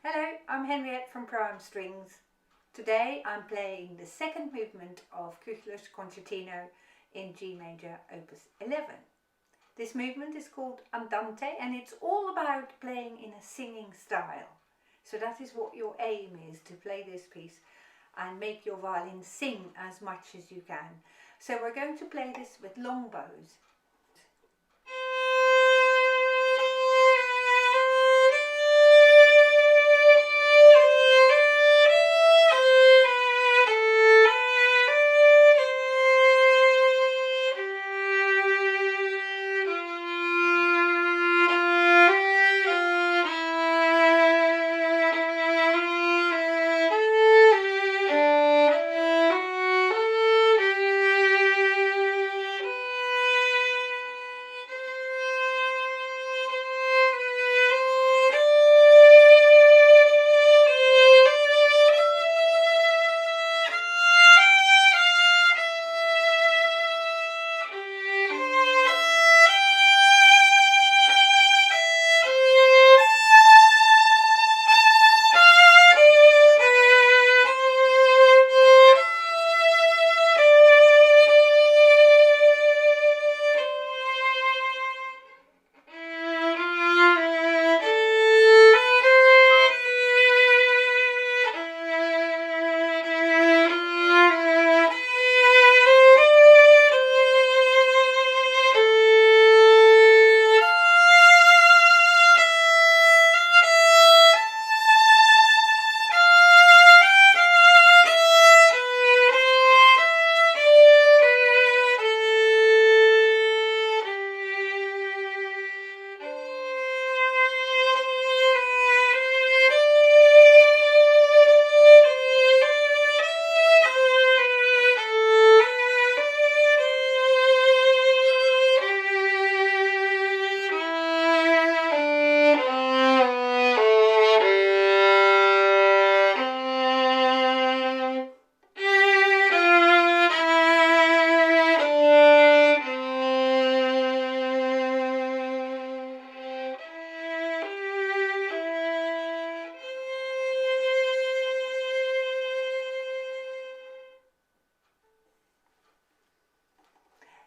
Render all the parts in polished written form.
Hello, I'm Henriette from Pro Strings. Today I'm playing the second movement of Kuchler's Concertino in G major, opus 11. This movement is called Andante and it's all about playing in a singing style. So that is what your aim is, to play this piece and make your violin sing as much as you can. So we're going to play this with long bows.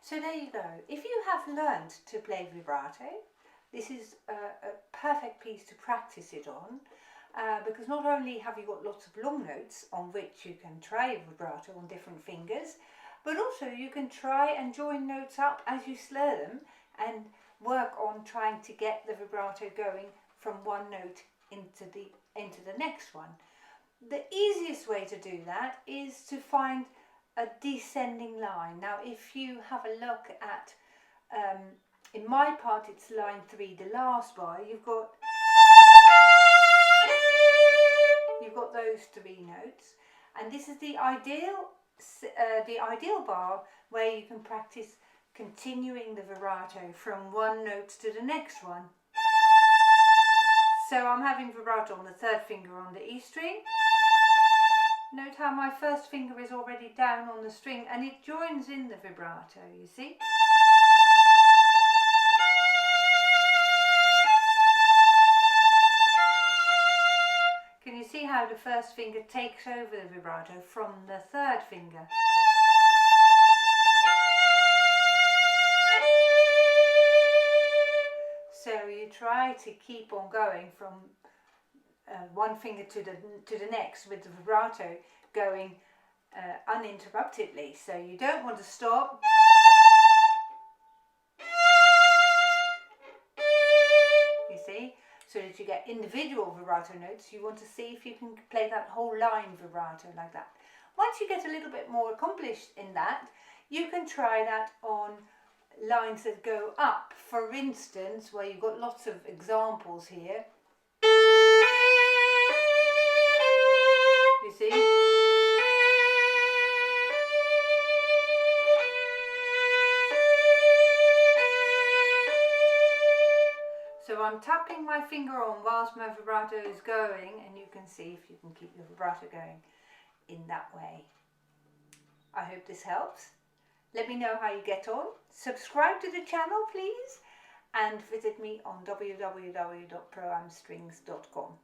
So there you go. If you have learned to play vibrato, this is a perfect piece to practice it on, because not only have you got lots of long notes on which you can try vibrato on different fingers, but also you can try and join notes up as you slur them and work on trying to get the vibrato going from one note into the next one. The easiest way to do that is to find a descending line. Now if you have a look at, in my part it's line 3, the last bar, you've got those 3 notes, and this is the ideal bar where you can practice continuing the vibrato from one note to the next one. So I'm having vibrato on the 3rd finger on the E string. Note how my 1st finger is already down on the string and it joins in the vibrato, you see? Can you see how the 1st finger takes over the vibrato from the 3rd finger? So you try to keep on going from one finger to the next with the vibrato going uninterruptedly. So you don't want to stop. You see? So that you get individual vibrato notes, you want to see if you can play that whole line vibrato like that. Once you get a little bit more accomplished in that, you can try that on lines that go up. For instance, where you've got lots of examples here. You see? So I'm tapping my finger on whilst my vibrato is going, and you can see if you can keep your vibrato going in that way. I hope this helps. Let me know how you get on. Subscribe to the channel please, and visit me on www.proamstrings.com.